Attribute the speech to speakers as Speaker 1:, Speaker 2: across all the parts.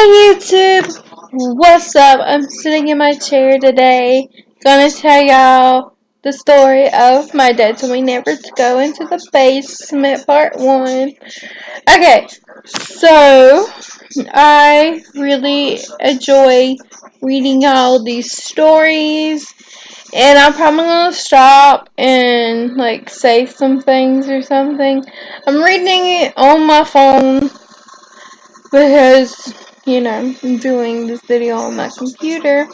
Speaker 1: Hey YouTube, what's up? I'm sitting in my chair today, gonna tell y'all the story of my dad told me never to go into the basement, part 1. Okay, so I really enjoy reading all these stories, and I'm probably gonna stop and like say some things or something. I'm reading it on my phone because, I'm doing this video on my computer.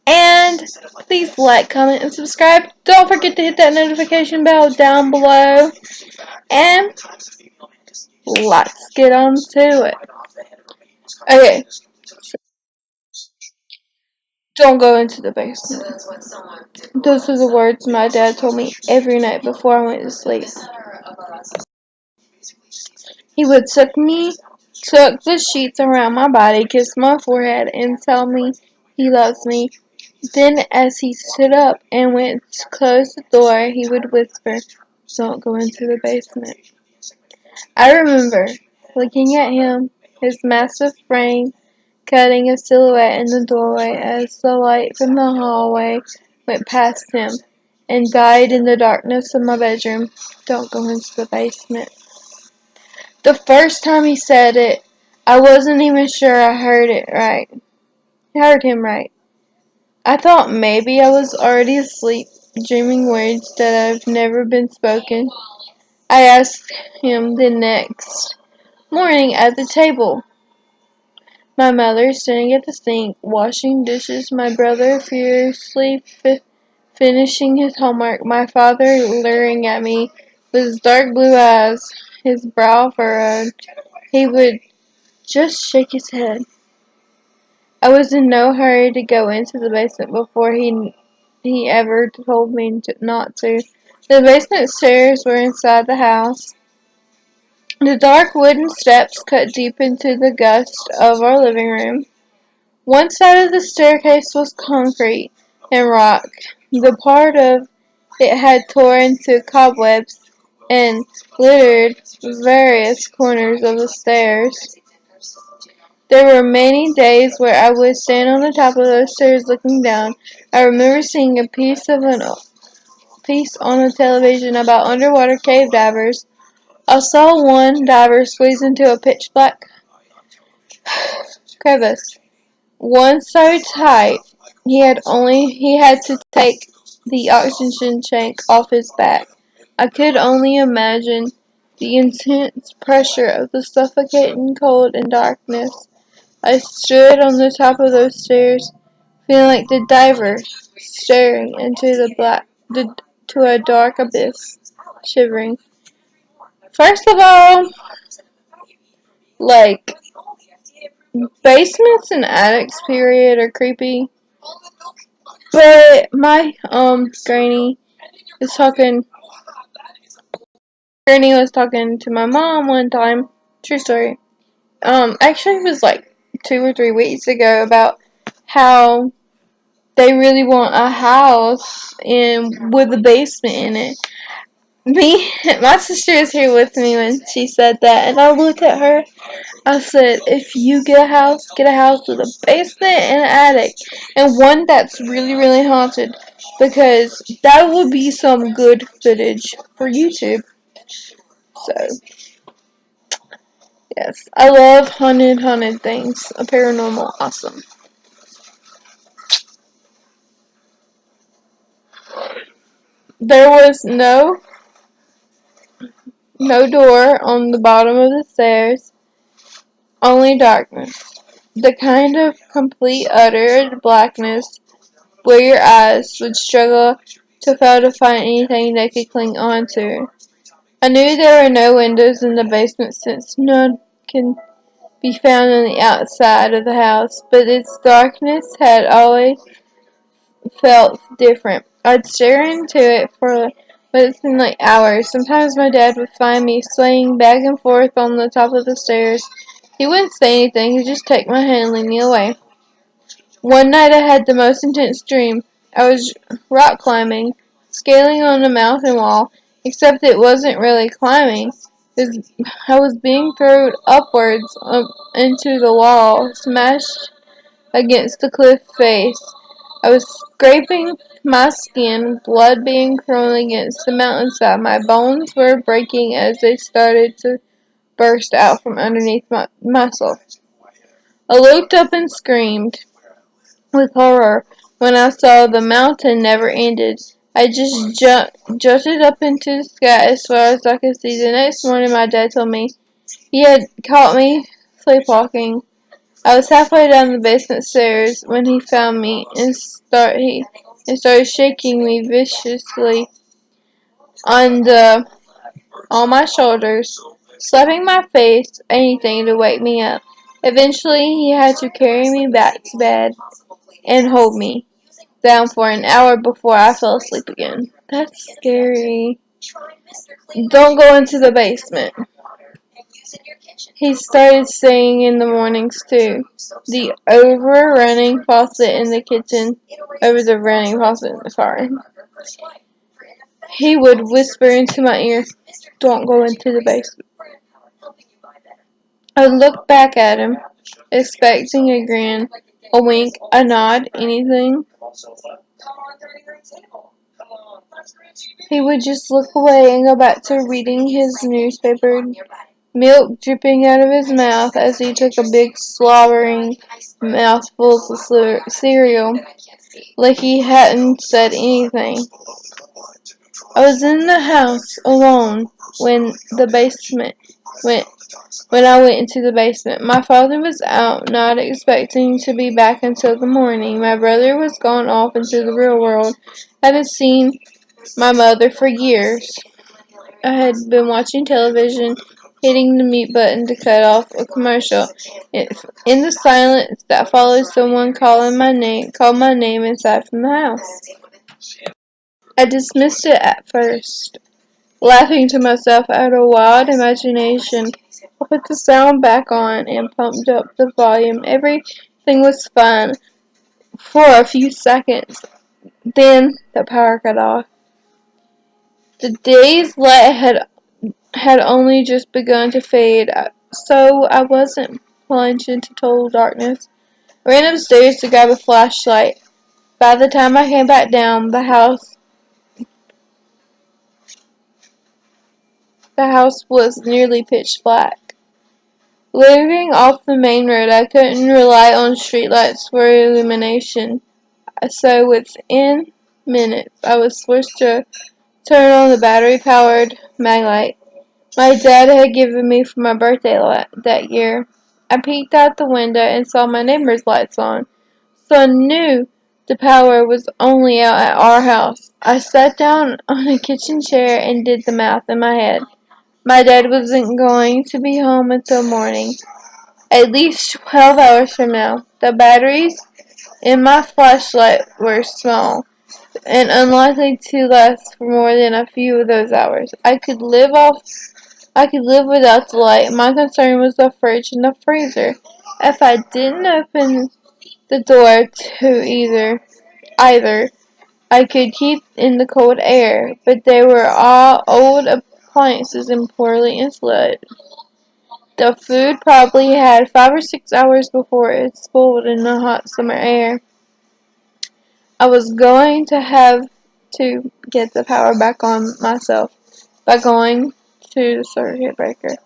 Speaker 1: And please like, comment, and subscribe. Don't forget to hit that notification bell down below. And let's get on to it. Okay, don't go into the basement. Those are the words my dad told me every night before I went to sleep. He would tuck the sheets around my body, kiss my forehead, and tell me he loves me. Then, as he stood up and went to close the door, he would whisper, "Don't go into the basement." I remember looking at him, his massive frame cutting a silhouette in the doorway as the light from the hallway went past him and died in the darkness of my bedroom. Don't go into the basement. The first time he said it, I wasn't even sure I heard it right. I heard him right. I thought maybe I was already asleep, dreaming words that have never been spoken. I asked him the next morning at the table. My mother sitting at the sink, washing dishes, my brother furiously finishing his homework, my father leering at me with his dark blue eyes, his brow furrowed. He would just shake his head. I was in no hurry to go into the basement before he ever told me not to. The basement stairs were inside the house. The dark wooden steps cut deep into the gust of our living room. One side of the staircase was concrete and rock. The part of it had torn into cobwebs and littered various corners of the stairs. There were many days where I would stand on the top of those stairs looking down. I remember seeing a piece on the television about underwater cave divers. I saw one diver squeeze into a pitch black crevice. One so tight he had to take the oxygen tank off his back. I could only imagine the intense pressure of the suffocating cold and darkness. I stood on the top of those stairs, feeling like the diver, staring to a dark abyss, shivering. First of all, like, basements and attics, period, are creepy. But my granny was talking to my mom one time. True story. Actually, it was like 2 or 3 weeks ago about how they really want a house with a basement in it. My sister is here with me when she said that, and I looked at her. I said, if you get a house with a basement and an attic, and one that's really, really haunted, because that would be some good footage for YouTube. So, yes, I love haunted things. A paranormal, awesome. There was no door on the bottom of the stairs, only darkness. The kind of complete, utter blackness where your eyes would struggle to fail to find anything they could cling on to. I knew there were no windows in the basement since none can be found on the outside of the house, but its darkness had always felt different. I'd stare into it for what it seemed like hours. Sometimes my dad would find me swaying back and forth on the top of the stairs. He wouldn't say anything, he'd just take my hand and lead me away. One night I had the most intense dream. I was rock climbing, scaling on a mountain wall, except it wasn't really climbing. I was being thrown upwards into the wall, smashed against the cliff face. I was scraping my skin, blood being thrown against the mountainside. My bones were breaking as they started to burst out from underneath my muscle. I looked up and screamed with horror when I saw the mountain never ended. I just jutted up into the sky as far as I could see. The next morning, my dad told me he had caught me sleepwalking. I was halfway down the basement stairs when he found me and started shaking me viciously on my shoulders, slapping my face, anything to wake me up. Eventually, he had to carry me back to bed and hold me down for an hour before I fell asleep again. That's scary. Don't go into the basement. He started saying in the mornings too. The overrunning faucet in the kitchen over the running faucet in the car. He would whisper into my ear, "Don't go into the basement." I would look back at him, expecting a grin, a wink, a nod, anything. He would just look away and go back to reading his newspaper, milk dripping out of his mouth as he took a big slobbering mouthful of cereal, like he hadn't said anything. I was in the house alone when the basement went when I went into the basement. My father was out, not expecting to be back until the morning. My brother was gone off into the real world. I haven't seen my mother for years. I had been watching television, hitting the mute button to cut off a commercial. In the silence that followed, someone called my name inside from the house. I dismissed it at first, laughing to myself out of wild imagination. I put the sound back on and pumped up the volume. Everything was fine for a few seconds. Then the power cut off. The day's light had only just begun to fade, so I wasn't plunged into total darkness. I ran upstairs to grab a flashlight. By the time I came back down, the house was nearly pitch black. Living off the main road, I couldn't rely on streetlights for illumination, so within minutes I was forced to turn on the battery-powered maglite my dad had given me for my birthday that year. I peeked out the window and saw my neighbor's lights on, so I knew the power was only out at our house. I sat down on a kitchen chair and did the math in my head. My dad wasn't going to be home until morning, at least 12 hours from now. The batteries in my flashlight were small and unlikely to last for more than a few of those hours. I could live without the light. My concern was the fridge and the freezer. If I didn't open the door to either, I could keep in the cold air, but they were all old appliances and poorly insulated. The food probably had 5 or 6 hours before it spoiled in the hot summer air. I was going to have to get the power back on myself by going to the circuit breaker.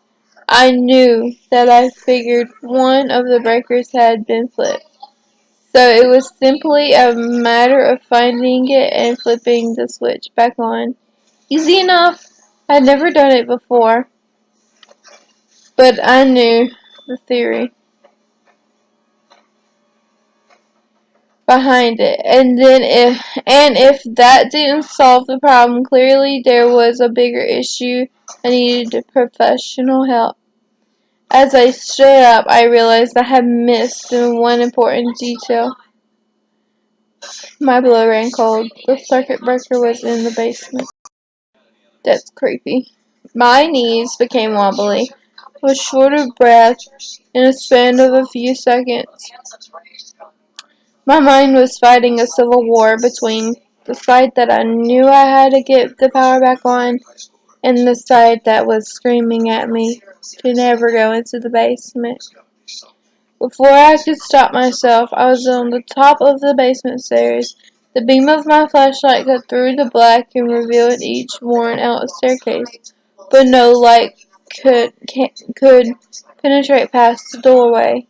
Speaker 1: I knew that I figured one of the breakers had been flipped, so it was simply a matter of finding it and flipping the switch back on. Easy enough. I'd never done it before, but I knew the theory behind it. And if that didn't solve the problem, clearly there was a bigger issue. I needed professional help. As I stood up, I realized I had missed one important detail. My blood ran cold. The circuit breaker was in the basement. That's creepy. My knees became wobbly. I was short of breath in a span of a few seconds. My mind was fighting a civil war between the sight that I knew I had to get the power back on and the side that was screaming at me to never go into the basement. Before I could stop myself, I was on the top of the basement stairs. The beam of my flashlight cut through the black and revealed each worn-out staircase, but no light could penetrate past the doorway.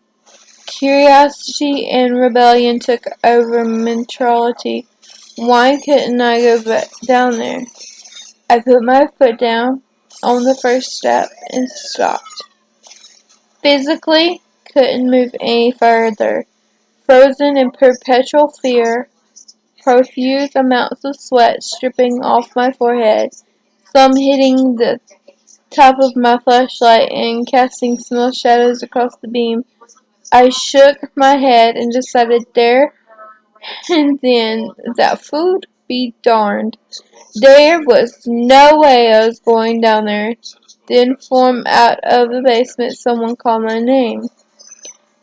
Speaker 1: Curiosity and rebellion took over mentality. Why couldn't I go back down there? I put my foot down on the first step and stopped. Physically, couldn't move any further. Frozen in perpetual fear, profuse amounts of sweat stripping off my forehead, some hitting the top of my flashlight and casting small shadows across the beam. I shook my head and decided there and then that food be darned. There was no way I was going down there. Then from out of the basement someone called my name.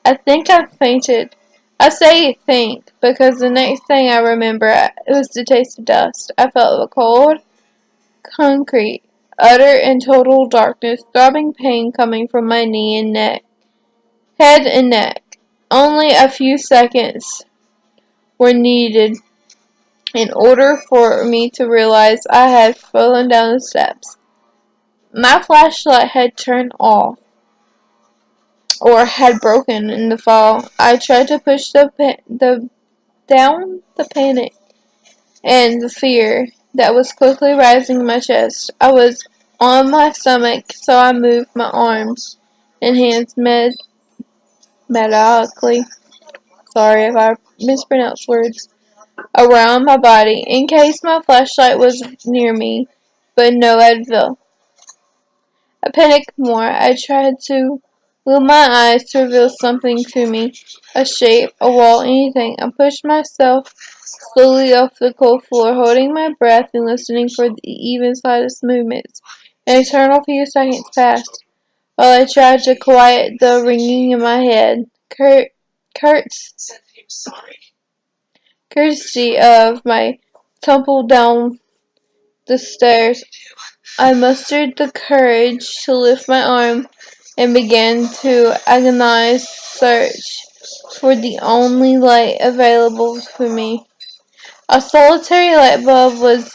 Speaker 1: I think I fainted. I say think because the next thing I remember was the taste of dust. I felt the cold concrete, utter and total darkness, throbbing pain coming from my knee and neck, head and neck. Only a few seconds were needed in order for me to realize I had fallen down the steps. My flashlight had turned off or had broken in the fall. I tried to push down the panic and the fear that was quickly rising in my chest. I was on my stomach, so I moved my arms and hands methodically. Sorry if I mispronounced words. Around my body, in case my flashlight was near me, but no Advil. I panicked more. I tried to move my eyes to reveal something to me, a shape, a wall, anything. I pushed myself slowly off the cold floor, holding my breath and listening for the even slightest movements. An eternal few seconds passed, while I tried to quiet the ringing in my head. Courtesy of my tumble down the stairs, I mustered the courage to lift my arm and began to agonized search for the only light available to me. A solitary light bulb was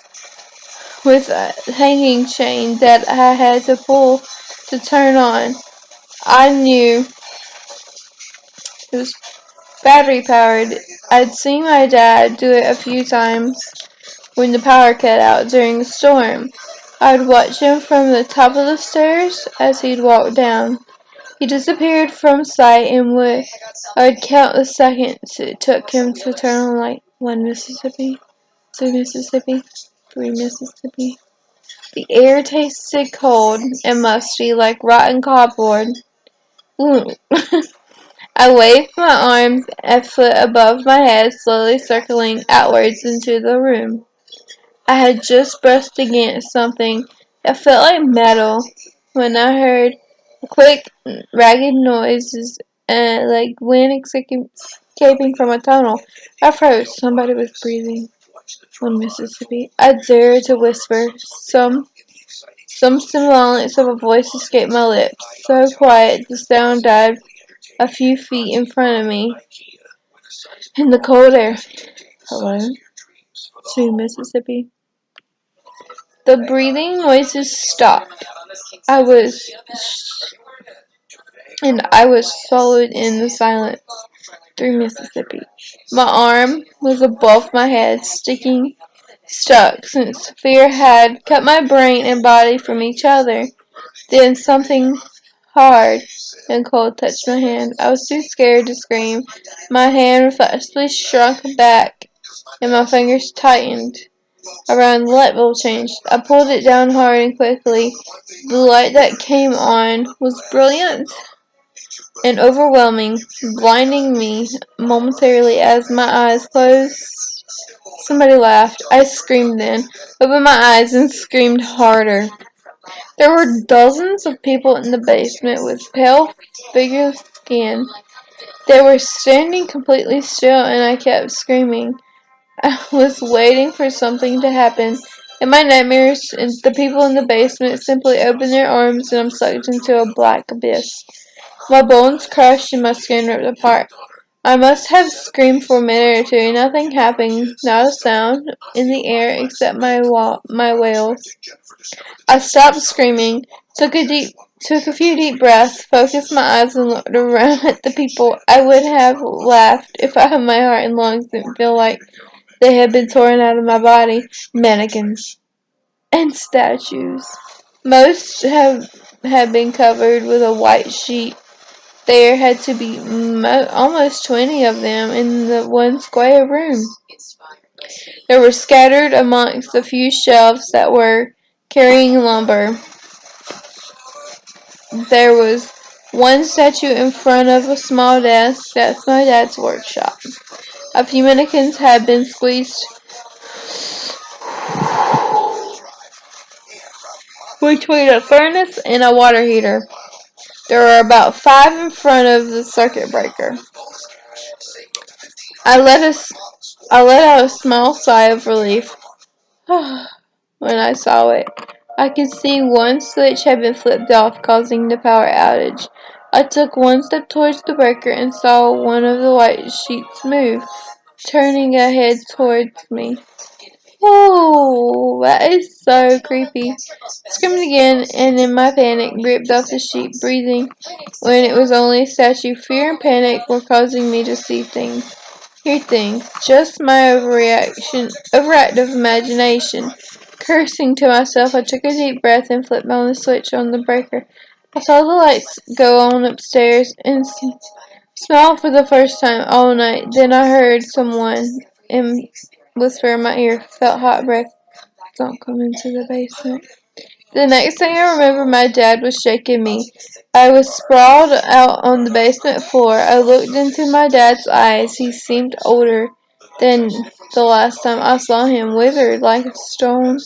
Speaker 1: with a hanging chain that I had to pull to turn on. I knew it was battery powered. I'd seen my dad do it a few times when the power cut out during a storm. I'd watch him from the top of the stairs as he'd walk down. He disappeared from sight and I'd count the seconds it took him to turn on light. 1 Mississippi, 2 Mississippi, 3 Mississippi. The air tasted cold and musty like rotten cardboard. Ooh. I waved my arms a foot above my head, slowly circling outwards into the room. I had just brushed against something that felt like metal when I heard a quick, ragged noises like wind escaping from a tunnel. I froze. Somebody was breathing on Mississippi. I dared to whisper. Some semblance of a voice escaped my lips. So quiet, the sound died a few feet in front of me in the cold air. Hello? To Mississippi. The breathing noises stopped. I was swallowed in the silence through Mississippi. My arm was above my head, stuck, since fear had cut my brain and body from each other. Then something hard and cold touched my hand. I was too scared to scream. My hand reflexively shrunk back, and my fingers tightened around the light bulb changed. I pulled it down hard and quickly. The light that came on was brilliant and overwhelming, blinding me momentarily as my eyes closed. Somebody laughed. I screamed then, opened my eyes and screamed harder. There were dozens of people in the basement with pale, figure skin. They were standing completely still and I kept screaming. I was waiting for something to happen, In my nightmares, the people in the basement simply open their arms and I'm sucked into a black abyss. My bones crushed and my skin ripped apart. I must have screamed for a minute or two. Nothing happened, not a sound in the air except my wails. I stopped screaming, took a few deep breaths, focused my eyes and looked around at the people. I would have laughed if my heart and lungs didn't feel like they had been torn out of my body. Mannequins and statues. Most had been covered with a white sheet. There had to be almost 20 of them in the one square room. They were scattered amongst the few shelves that were carrying lumber. There was one statue in front of a small desk. That's my dad's workshop. A few mannequins had been squeezed between a furnace and a water heater. There were about 5 in front of the circuit breaker. I let out a small sigh of relief when I saw it. I could see one switch had been flipped off, causing the power outage. I took one step towards the breaker and saw one of the white sheets move, turning a head towards me. Oh, that is so creepy. I screamed again and in my panic ripped off the sheet, breathing when it was only a statue. Fear and panic were causing me to see things, hear things. Just my overactive imagination. Cursing to myself, I took a deep breath and flipped on the switch on the breaker. I saw the lights go on upstairs and smiled for the first time all night. Then I heard someone whisper in my ear, felt hot breath. Don't come into the basement. The next thing I remember, my dad was shaking me. I was sprawled out on the basement floor. I looked into my dad's eyes. He seemed older than the last time I saw him, withered like a stone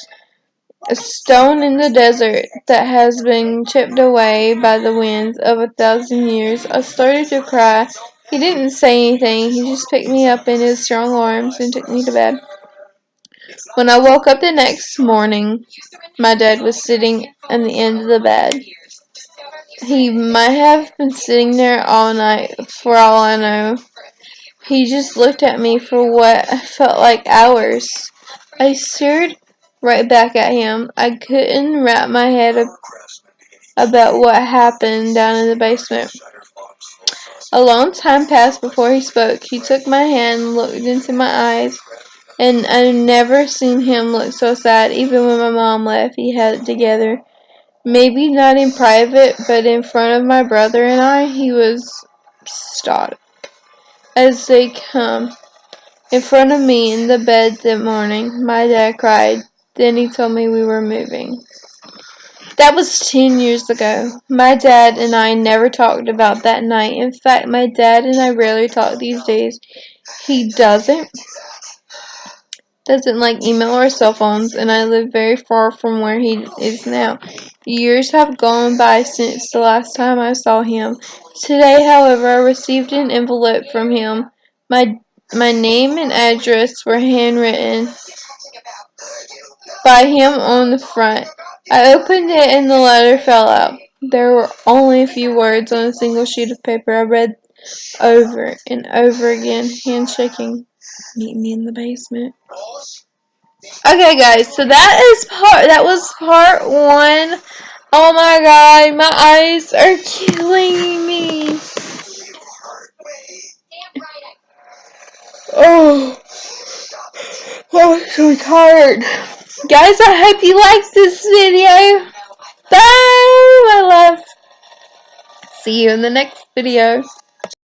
Speaker 1: in the desert that has been chipped away by the winds of 1,000 years. I started to cry. He didn't say anything. He just picked me up in his strong arms and took me to bed. When I woke up the next morning, my dad was sitting on the end of the bed. He might have been sitting there all night, for all I know. He just looked at me for what felt like hours. I stared right back at him. I couldn't wrap my head about what happened down in the basement. A long time passed before he spoke. He took my hand, looked into my eyes, and I've never seen him look so sad. Even when my mom left, he had it together. Maybe not in private, but in front of my brother and I, he was stoic as they come. In front of me in the bed that morning, my dad cried. Then he told me we were moving. That was 10 years ago. My dad and I never talked about that night. In fact, my dad and I rarely talk these days. He doesn't like email or cell phones, and I live very far from where he is now. Years have gone by since the last time I saw him. Today, however, I received an envelope from him. My name and address were handwritten by him on the front. I opened it and the letter fell out. There were only a few words on a single sheet of paper. I read over and over again, handshaking. Meet me in the basement. Okay, guys, so that was part one. Oh my god, my eyes are killing me. Oh, I'm so tired. Guys, I hope you liked this video. Bye, my love. See you in the next video.